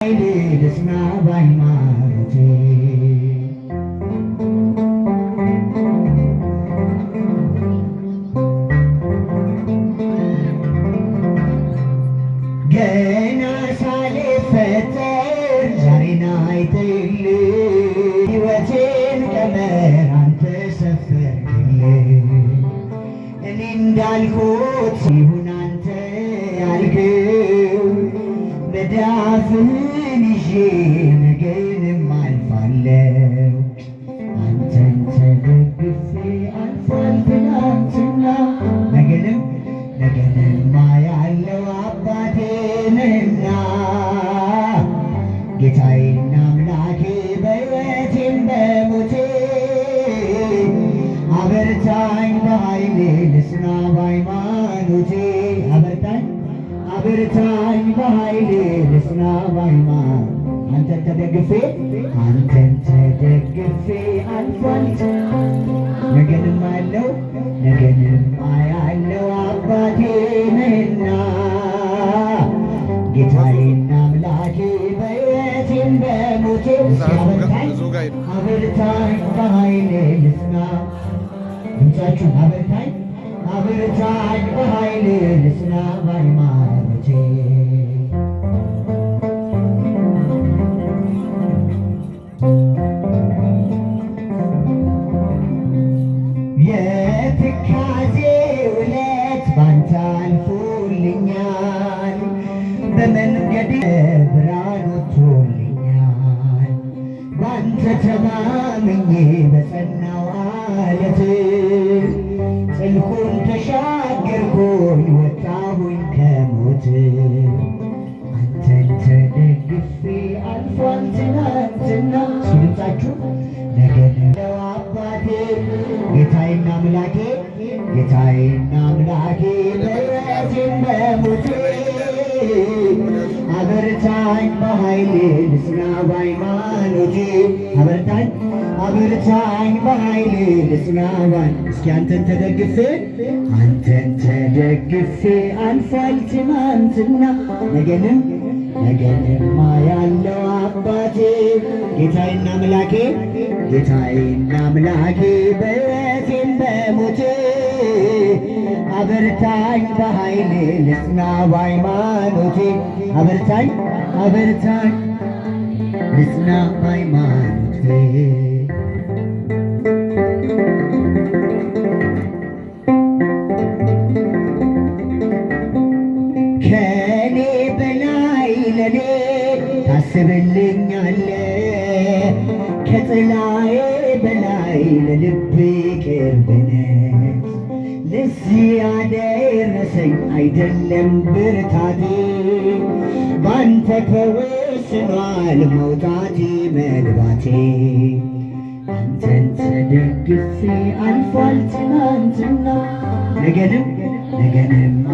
ልጽና በሃይማኖቴ ገና ሳልፈጠር ዛሬን አይተህልኝ ሕይወቴን ቀመር አንተ ሰፈርክልኝ። እኔ እንዳልኩት ይሁን አንተ ያልከው መዳፍህን ይዤ ነገንም አልፋለሁ። አንተን ተደግፌ አልፏል ትናንትና ነገንም አያለው አባቴ ነህና ጌታዬና አምላኬ በሕይወቴም በሞቴ አበርታኝ በኃይሌ ልጽና በሃይማኖቴ አበርታኝ በኃይሌ ልጽና በሃይማኖቴ አንተን ተደግፌ አልፏል ነገንም አያለው አባቴ ነህና ጌታዬና አምላኬ በሕይወቴም በሞቴ አበርታኝ በኃይሌ ልጽና ድምፃችሁን አበርታኝ በኃይሌ ልጽና በሃይማኖቴ የትካዜ ውለት ባንተ አልፎልኛል፣ በመንገዴ ብርሃን ወጥቶልኛል። ባንተ ተማምኜ በጸናው ዓለት ጥልቁን ተሻገርኩኝ ወጣሁኝ ከሞት። አንተን ተደግፌ አልፏል ትናንትና ድምፃችሁ ነገን ነው አባቴ ጌታዬና አምላኬ በሕይወቴም በሞቴ አበርታኝ በኃይሌ ልጽና በሃይማኖቴ አበርታኝ በኃይሌ ልጽና እስኪ አንተን ተደግፌ አልፏል ትናንትና ነገንም ያለው አባቴ ጌታዬና አምላኬ በሕይወቴም በሞቴ አበርታኝ በኃይሌ ልጽና በሃይማኖቴ አበርታኝ ልጽና በሃይማኖቴ ከኔ በላይ ለኔ ታስብልኛለህ፣ ከጥላዬ በላይ ለልቤ ቅርብ ነህ። ለዚህ ያደረሰኝ አይደለም ብርታቴ፣ ባንተ ተወስኗል መውጣቴ መግባቴ። አንተን ተደግፌ አልፏል ትናንትና ነገንም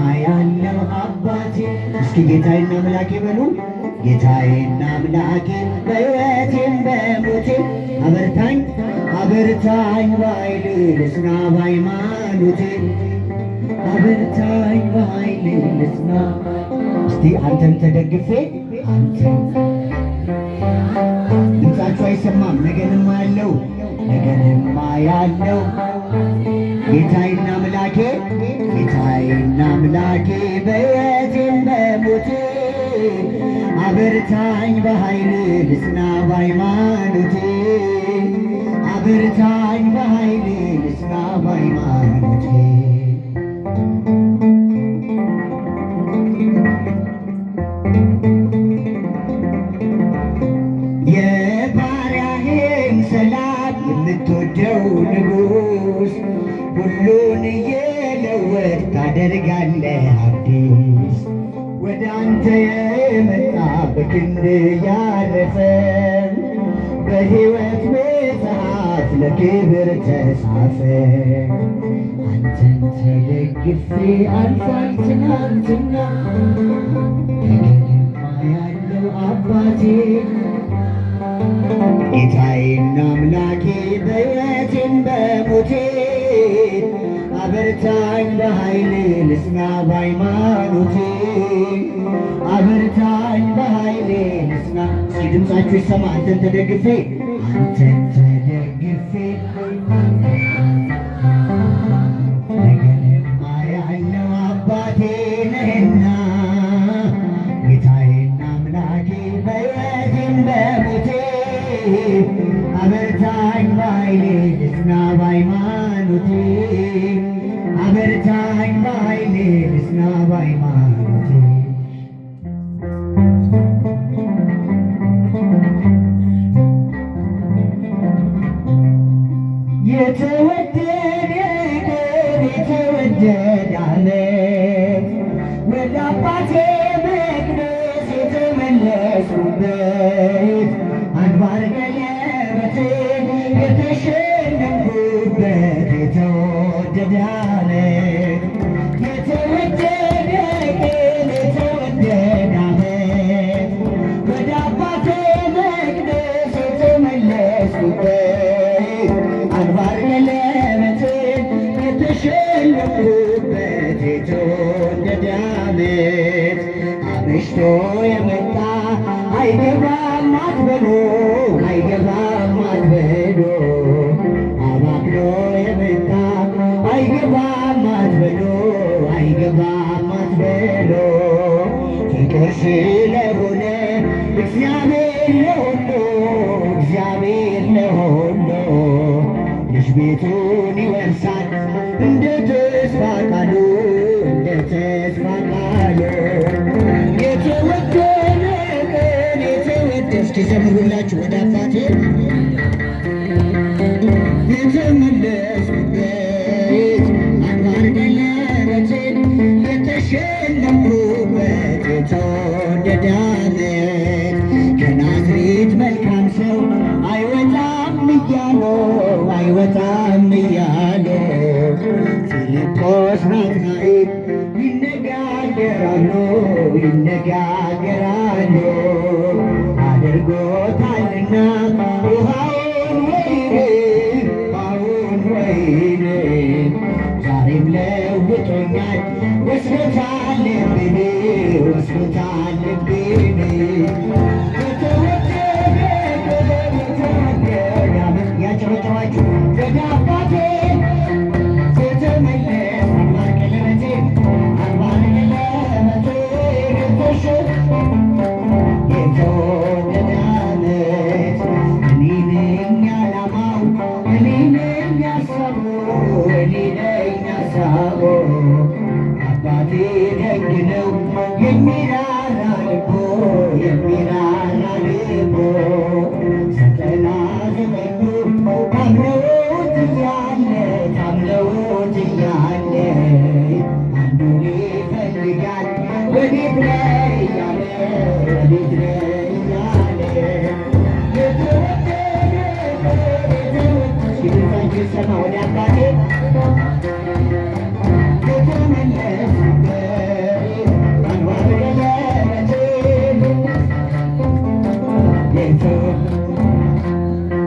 አያለው አባቴ። እስኪ ጌታዬና አምላኬ በሉ ጌታዬና አምላኬ በሕይወቴም በሞቴ አበርታኝ በኃይል ልጽና በሃይማኖቴ አበርታኝ በኃይል ልጽና። እስቲ አንተን ተደግፌ ድምፃችሁ አይሰማም። ነገንም አያለው ጌታዬና አምላኬ በሕይወቴም በሞቴ አበርታኝ በኃይል ልጽና በሃይማኖቴ አበርታኝ በኃይል ልጽና በሃይማኖቴ። የባሪያህን ሰላም የምትወደው ንጉሥ ሁሉን እየለወጥ ታደርጋለህ አዲስ። ወደ አንተ የመጣ በክንድ ያረፈ በሕይወት መጽሐፍ ለክብር ተጻፈ። አንተን ተደግፌ አልፏል ትናንትና ነገንም አያለው አባቴ ጌታዬና አምላኬ በሕይወቴም በሞቴ አበርታኝ በኃይሌ ልጽና በሃይማኖቴ አበርታኝ በኃይሌ ልጽና። እስኪ ድምፃችሁ ይሰማ። አንተን ተደግፌ አንተን ተደግፌ ነገንማ ያለው አባቴ ነህና ጌታዬና አምላኬ በሕይወቴም በሞቴ አበርታኝ በኃይሌ ልጽና በሃይማኖቴ አበርታኝ በኃይሌ ልጽና በሃይማኖቴ። የተወደደ የተወደደ ዓለት ወደ አባቴ መቅደስ የተመለስኩበት አንባር ገለበቴን የተሸለምኩበት የተወደደ ዓለት የተወደደ ቀን የተወደደ ዓለት ወደ አባቴ መቅደስ የተመለስኩበት አንባር ገለበቴን የተሸለምኩበት የተወደደ ዓለት አምሽቶ የመጣ አይገባም አትበሉ አይገባም አትበሉ አባክኖ የመጣ አይገባም አትበሉ አይገባም አትበሉ ፍቅር ስለሆነ እግዚአብሔር ለሁሉ እግዚአብሔር ለሁሉ ልጅ ቤቱን ይወርሳል እንደ ተስፋ ቃሉ እንደ ተስፋ ቃሉ የተወደደ ቀን የተወደደ እስኪ ዘምሩላችሁ ወደ አባቴ የተመለስኩበት አንባር ገለበቴን የተሸለምኩበት የተወደደ ዓለት ከናዝሬት መልካም ሰው አይወጣም እያለው አይወጣም እያለው ፊልጶስ ናትናኤል ይነጋገራሉ ይነጋገራሉ አድርጎታልና ውሃውን ወይን ዛሬም ለውጦኛል ወስዶታል ልቤን ወስዶታል ልቤን ያጨበጨባችሁ ወደ አባቴ የተመለስ አንባር ቀለበቴን አንባር ቀለበቴን የተወደደ ዓለት እኔ ነኝ ዓላማው እኔ ነኝ ሐሳቡ እኔ ነኝ ሐሳቡ አባቴ ደግ ነው የሚራራ ልቦ የሚራራ ልቦ ዘጠና ዘጠኙ ታምነውት እያለ ታምነውት እያለ አንዱን ይፈልጋል ወዴት ነህ እያለ ወዴት ነህ እያለ የተወደደ ሲልታችሁ ሰማ ወደ አባቴ የተመለስኩበት አንባር ገለበቴን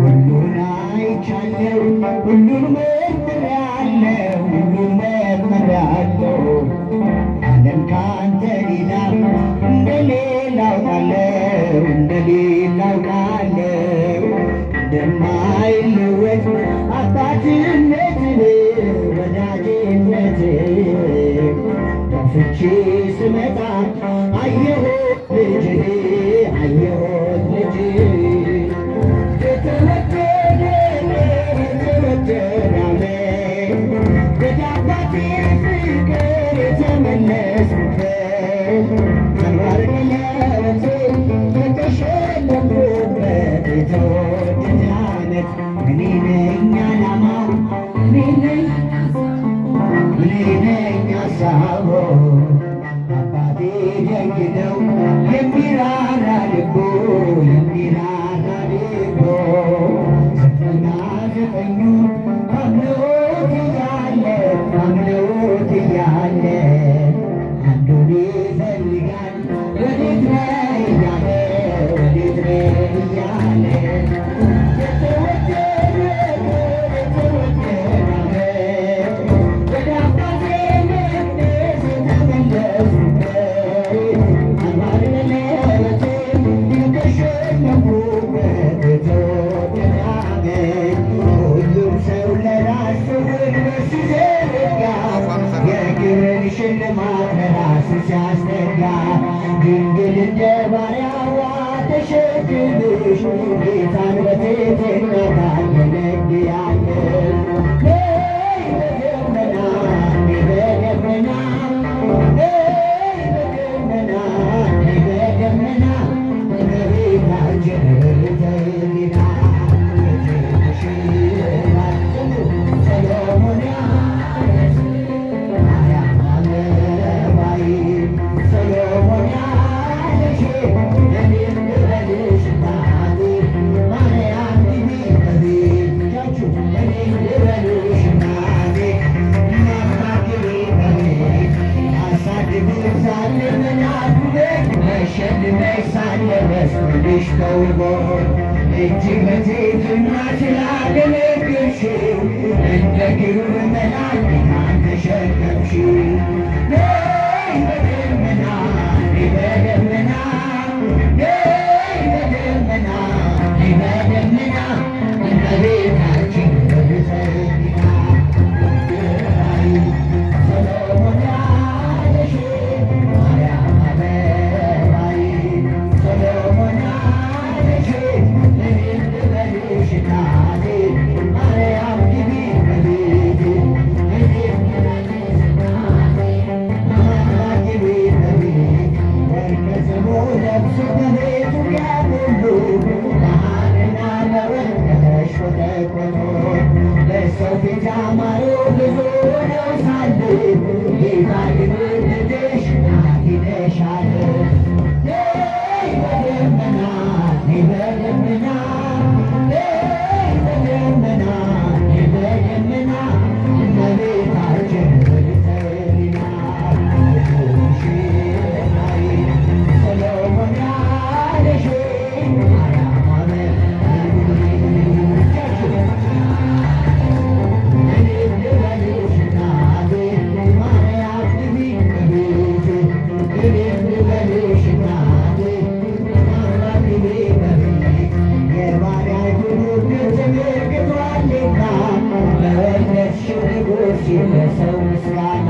ሁሉን አይቻለው ሁሉን መርምሬአለው ሁሉን መርምሬአለው ዓለም ካንተ ሌላ እንደሌላ አውቃለው እንደሌላ አውቃለው እንደማይለወጥ አባትነትህ ወዳጅነትህ ከፍቼ ስመጣ አየሁት ልጅህ አየሁት ልጅህ የተወደደ የተወደደ ዓለት ወደ አባቴ ፍቅር የተመለስኩበት አንባር ገለበቴን የተሸለምኩበት የተወደደ ዓለት እኔ ነኝ ዓላማው እኔ ነኝ ሐሳቡ አባቴ ደግ ነው የሚራራ ልቦ የሚራራ ልቦ ዘጠና ዘጠኙ አምነውት እያለ አምነውት እያለ አንዱን ይፈልጋል ወዴት ነህ እያለ ወዴት ነህ እያለ የተወደደ ላመሰግንሽ ጌታን በትሕትና ታገለግያለሽ። ነይ በደመና ነይ በደመና ነይ በደመና ነይ በደመና እመቤታችን ተይና ሰሎሞን ያለሽ ማርያም አበባዬ ሰሎሞን ያለሽ እኔም ልበልሽ እናቴ ማርያም ግቢ በቤታችሁ እኔም ልበልሽ እናቴ እማማ ግቢ በቤት አሳድግሽ ሳለ መናቱ መሸልመሽ ሳለ መስቀልሽ ተውቦ እጅግ በትሕትና ስላገለገልሽው እንደ ግሩም መልአክ ጌታን ተሸከምሽው። ነይ በደመና ነይ በደመና ነይ በደመና ነይ በደመና እመቤታችን ተይና ሰሎሞን ያለሽ ማርያም አበባዬ ሰሎሞን ያለሽ እኔም ልበልሽ እናቴ ማርያም ግቢ በቤቴ እኔም ልበልሽ እናቴ ማርያም ግቢ በቤቴ ወርቀ ዘቦ ለብሶ በቤቱ ያሉ በሐርና በወርቅ ተሽቆጠቆጡ በሰው ፊት ያማሩ ብዙ ነው ሳለ ጌታ ግን ወደደሽ አግኝተሻል። ነይ በደመና ነይ በደመና ነይ በደመና ነይ በደመና እመቤታችን ተይና ሰሎሞን ያለሽ ማርያም እኔም ልበልሽ እናቴ ማርያም ግቢ በቤቴ እኔም ልበልሽ እናቴ ማርያም ግቢ በቤቴ የባሪያይቱን ውድቀት ተመልክቷልና ለወለድሽው ንጉሥ ይድረሰው ምስጋና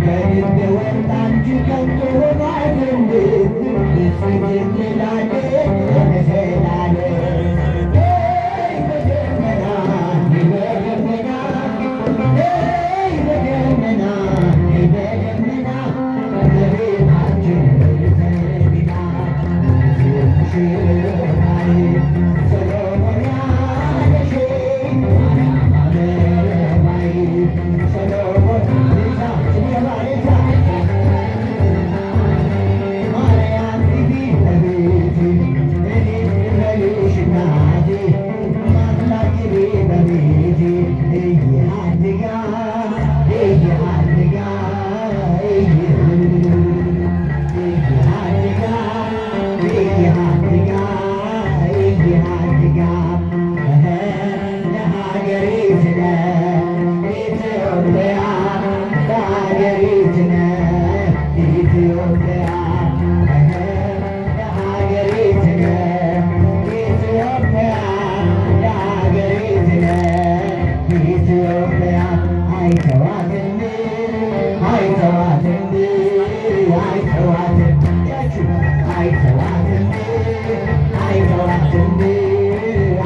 ከልብ ወጣ እንጂ ከንቱ ሆኖ አይደለም ንጽሕት እንላለን ለዘላለም። ነይ በደመና ነይ በደመና ነይ በደመና ነይ በደመና እመቤታችን ተይና ሰሎሞን ያለሽ ማርያም አበባዬ ሰሎሞን ማርያም ግቢ በቤቴ እኔም ልበልሽ እናቴ ማርያም ግቢ በቤቴ እየሃድጋ እየሃድጋ እየሃድጋ እየሃድጋ እየሃድጋ ለሀገሪትነ ኢትዮጵያ ለሀገሪትነ ኢትዮጵያ ለሀገሪትነ ኢትዮጵያ ለሀገሪትነ ኢትዮጵያ አይተዋትም አይተዋትም አይተዋትም አይተዋትም አይተዋትም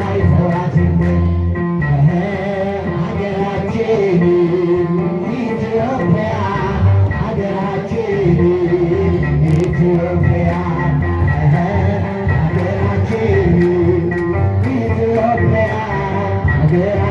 አይተዋትም ሀገራችን ኢትዮጵያ ሀገራችን ኢትዮጵያ ሀገራችን ኢትዮጵያ ሀገራችን